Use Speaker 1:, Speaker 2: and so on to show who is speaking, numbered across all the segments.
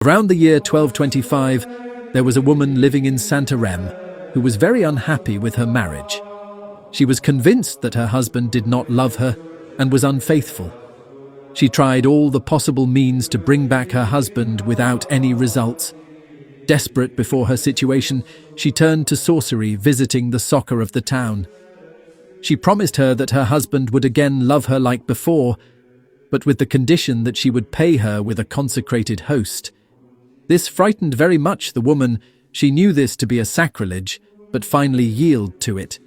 Speaker 1: Around the year 1225, there was a woman living in Santarém who was very unhappy with her marriage. She was convinced that her husband did not love her and was unfaithful. She tried all the possible means to bring back her husband without any results. Desperate before her situation, she turned to sorcery, visiting the soccer of the town. She promised her that her husband would again love her like before, but with the condition that she would pay her with a consecrated host. This frightened very much the woman. She knew this to be a sacrilege, but finally yielded to it.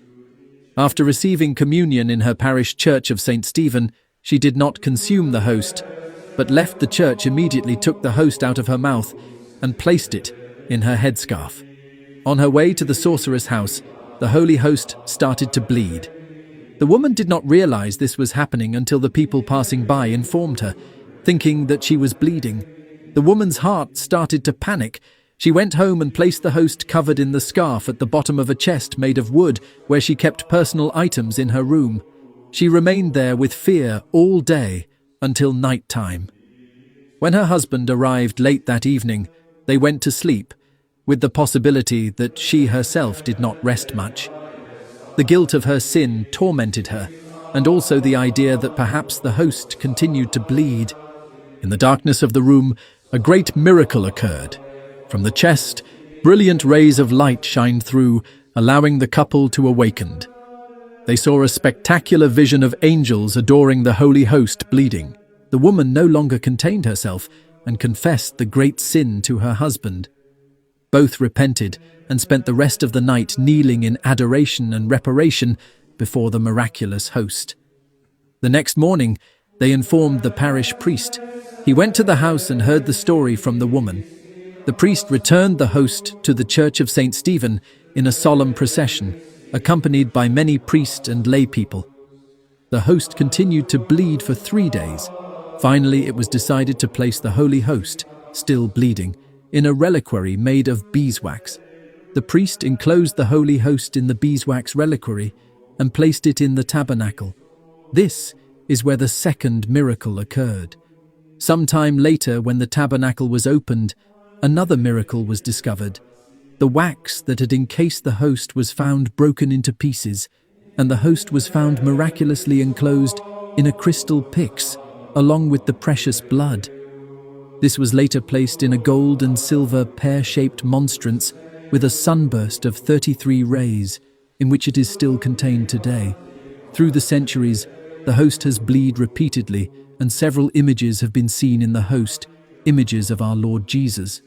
Speaker 1: After receiving communion in her parish church of St. Stephen, she did not consume the host, but left the church, immediately took the host out of her mouth and placed it in her headscarf. On her way to the sorcerer's house, the holy host started to bleed. The woman did not realize this was happening until the people passing by informed her, thinking that she was bleeding. The woman's heart started to panic. She went home and placed the host covered in the scarf at the bottom of a chest made of wood where she kept personal items in her room. She remained there with fear all day until night time. When her husband arrived late that evening, they went to sleep, with the possibility that she herself did not rest much. The guilt of her sin tormented her, and also the idea that perhaps the host continued to bleed. In the darkness of the room, a great miracle occurred. From the chest, brilliant rays of light shined through, allowing the couple to awaken. They saw a spectacular vision of angels adoring the holy host bleeding. The woman no longer contained herself and confessed the great sin to her husband. Both repented and spent the rest of the night kneeling in adoration and reparation before the miraculous host. The next morning, they informed the parish priest. He went to the house and heard the story from the woman. The priest returned the host to the church of St. Stephen in a solemn procession, accompanied by many priests and lay people. The host continued to bleed for 3 days. Finally, it was decided to place the holy host, still bleeding, in a reliquary made of beeswax. The priest enclosed the holy host in the beeswax reliquary and placed it in the tabernacle. This is where the second miracle occurred. Some time later, when the tabernacle was opened, another miracle was discovered. The wax that had encased the host was found broken into pieces, and the host was found miraculously enclosed in a crystal pyx, along with the precious blood. This was later placed in a gold and silver pear-shaped monstrance with a sunburst of 33 rays, in which it is still contained today. Through the centuries, the host has bled repeatedly, and several images have been seen in the host, images of our Lord Jesus.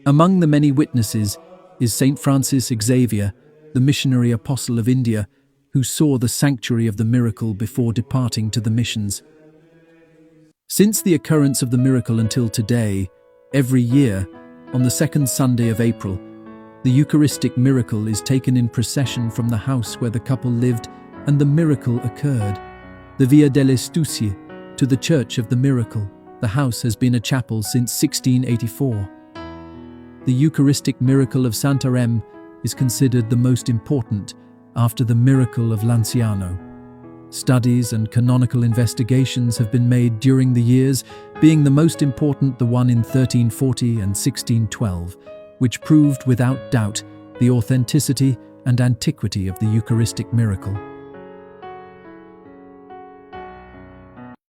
Speaker 1: Among the many witnesses is Saint Francis Xavier, the missionary apostle of India, who saw the sanctuary of the miracle before departing to the missions. Since the occurrence of the miracle until today, every year, on the second Sunday of April, the Eucharistic miracle is taken in procession from the house where the couple lived and the miracle occurred, the Via delle Astuzie, to the Church of the Miracle. The house has been a chapel since 1684. The Eucharistic Miracle of Santarém is considered the most important after the miracle of Lanciano. Studies and canonical investigations have been made during the years, being the most important the one in 1340 and 1612, which proved without doubt the authenticity and antiquity of the Eucharistic miracle.